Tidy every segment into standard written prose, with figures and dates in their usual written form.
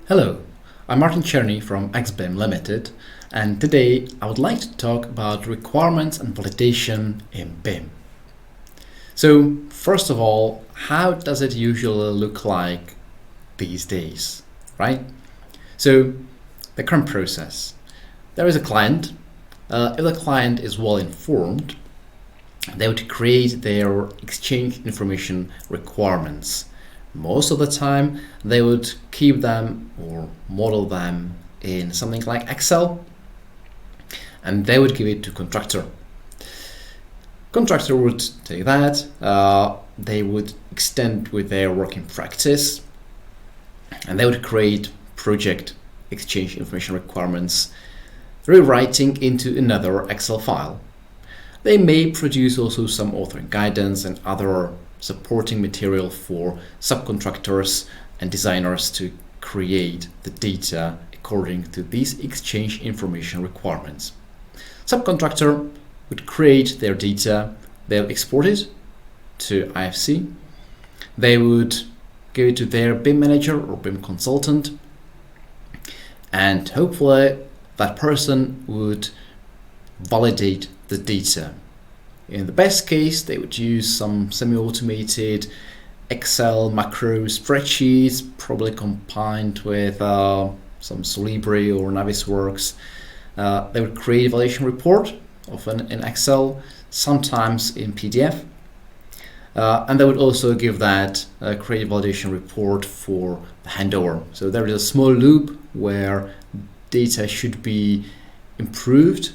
Hello, I'm Martin Czerny from XBIM Limited, and today I would like to talk about requirements and validation in BIM. So first of all, how does it usually look like these days, right? So the current process, there is a client. If the client is well informed, they would create their exchange information requirements. Most of the time, they would keep them or model them in something like Excel, and they would give it to contractor. Contractor would take that, they would extend with their working practice, and they would create project exchange information requirements, rewriting into another Excel file. They may produce also some authoring guidance and other supporting material for subcontractors and designers to create the data according to these exchange information requirements. Subcontractor would create their data, they'll export it to IFC, they would give it to their BIM manager or BIM consultant, and hopefully that person would validate the data. In the best case, they would use some semi-automated Excel macro spreadsheets, probably combined with some Solibri or Navisworks. They would create a validation report, often in Excel, sometimes in PDF. And they would also give that create a validation report for the handover. So there is a small loop where data should be improved,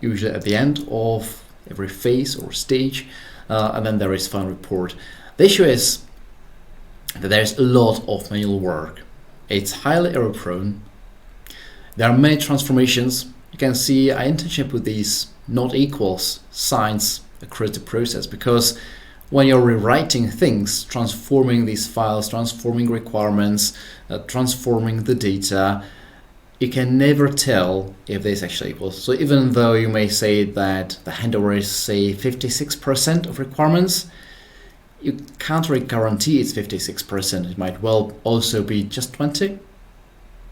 usually at the end of every phase or stage, and then there is final report. The issue is that there's a lot of manual work. It's highly error prone. There are many transformations. You can see I intentionally put these not equals signs across the process, because when you're rewriting things, transforming these files, transforming requirements, transforming the data, you can never tell if this actually equals. So even though you may say that the handover is, say, 56% of requirements, you can't really guarantee it's 56%. It might well also be just 20,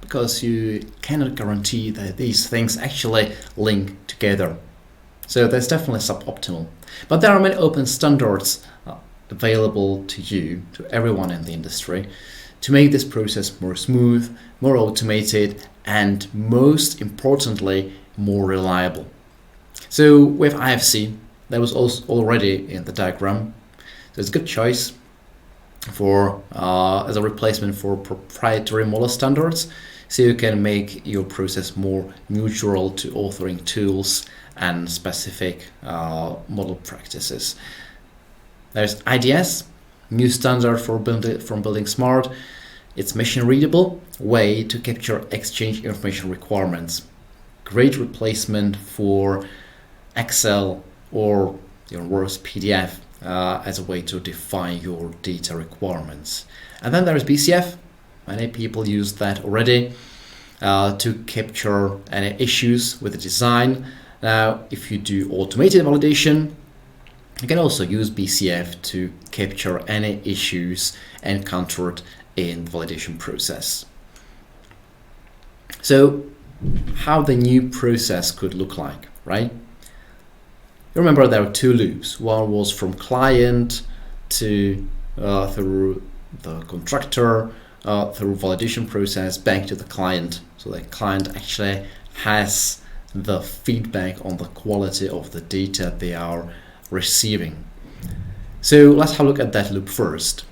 because you cannot guarantee that these things actually link together. So that's definitely suboptimal. But there are many open standards available to you, to everyone in the industry, to make this process more smooth, more automated, and most importantly, more reliable. So with IFC, that was also already in the diagram. So it's a good choice for as a replacement for proprietary model standards, so you can make your process more neutral to authoring tools and specific model practices. There's IDS, new standard for Building Smart. It's machine readable way to capture exchange information requirements. Great replacement for Excel or your worst PDF as a way to define your data requirements. And then there's BCF. Many people use that already to capture any issues with the design. Now, if you do automated validation, you can also use BCF to capture any issues encountered in the validation process. So how the new process could look like, right? You remember there were two loops. One was from client to through the contractor, through validation process back to the client. So the client actually has the feedback on the quality of the data they are receiving. So let's have a look at that loop first.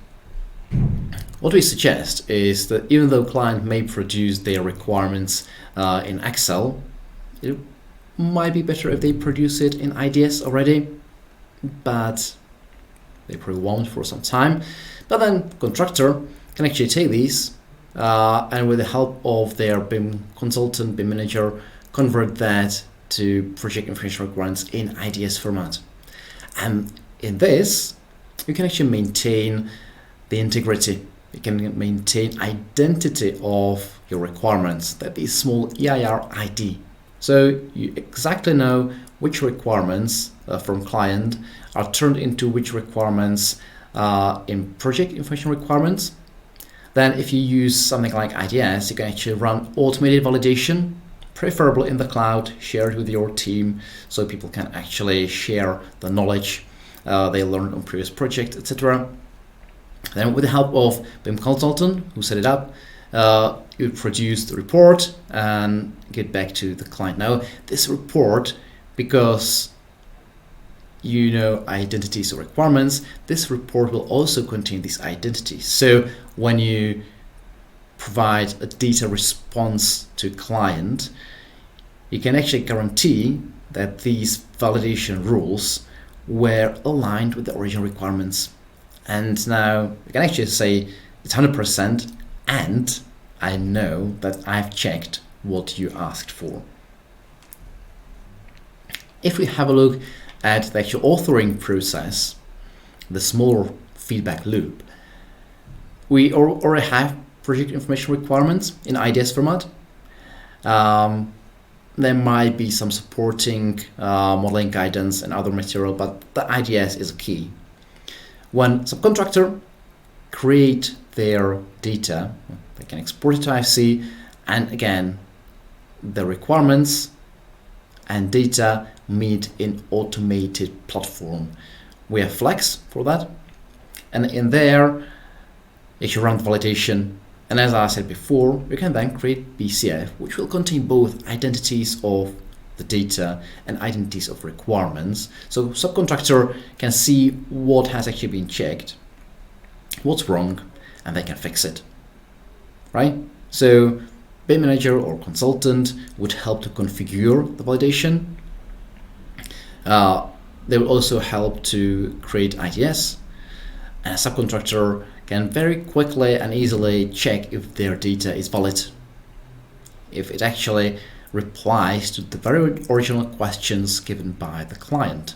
What we suggest is that even though client may produce their requirements in Excel, it might be better if they produce it in IDS already, but they probably won't for some time. But then contractor can actually take these and with the help of their BIM consultant, BIM manager, convert that to project information requirements in IDS format. And in this, you can actually maintain the integrity. You can maintain identity of your requirements, that is small EIR ID. So you exactly know which requirements from client are turned into which requirements in project information requirements. Then if you use something like IDS, you can actually run automated validation, preferably in the cloud, share it with your team so people can actually share the knowledge they learned on previous projects, etc. Then with the help of BIM consultant who set it up, you produce the report and get back to the client. Now this report, because you know identities or requirements, this report will also contain these identities. So when you provide a data response to client, you can actually guarantee that these validation rules were aligned with the original requirements. And now you can actually say it's 100% and I know that I've checked what you asked for. If we have a look at the actual authoring process, the smaller feedback loop, we already have project information requirements in IDS format. There might be some supporting modeling guidance and other material, but the IDS is key. When subcontractor create their data, they can export it to IFC, and again, the requirements and data meet in automated platform. We have Flex for that, and in there, if you run the validation, and as I said before, you can then create BCF, which will contain both identities of the data and identities of requirements. So subcontractor can see what has actually been checked, what's wrong, and they can fix it, right? So BIM manager or consultant would help to configure the validation. They will also help to create IDS, and a subcontractor can very quickly and easily check if their data is valid, if it actually replies to the very original questions given by the client.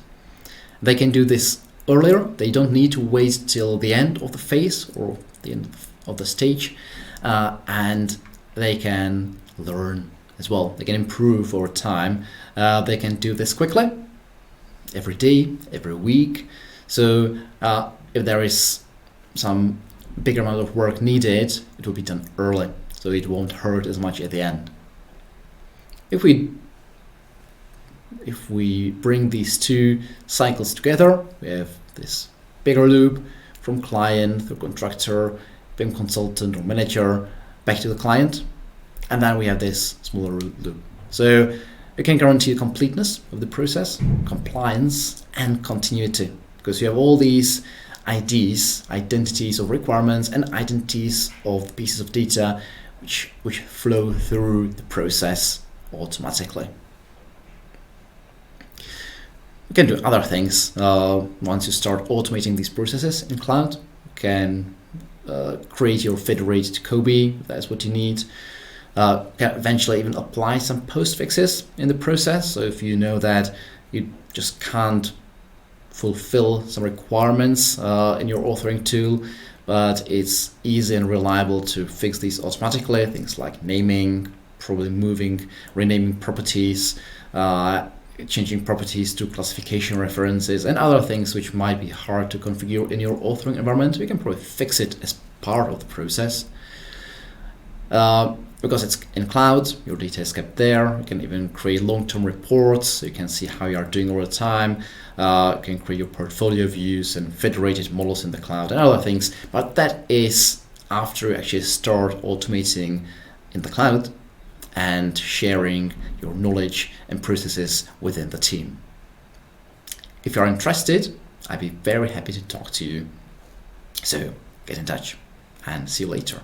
They can do this earlier. They don't need to wait till the end of the phase or the end of the stage, and they can learn as well. They can improve over time. They can do this quickly, every day, every week. So if there is some bigger amount of work needed, it will be done early, so it won't hurt as much at the end. If we bring these two cycles together, we have this bigger loop from client through contractor, BIM consultant or manager, back to the client, and then we have this smaller loop. So you can guarantee completeness of the process, compliance, and continuity, because you have all these IDs, identities of requirements, and identities of the pieces of data which flow through the process automatically. You can do other things. Once you start automating these processes in cloud, you can create your federated Kobe if that's what you need. Can eventually even apply some post fixes in the process. So if you know that you just can't fulfill some requirements in your authoring tool, but it's easy and reliable to fix these automatically, things like naming, probably renaming properties, changing properties to classification references, and other things which might be hard to configure in your authoring environment. We can probably fix it as part of the process. Because it's in cloud, your data is kept there. You can even create long-term reports, so you can see how you are doing all the time. You can create your portfolio views and federated models in the cloud and other things, but that is after you actually start automating in the cloud and sharing your knowledge and processes within the team. If you're interested, I'd be very happy to talk to you. So get in touch and see you later.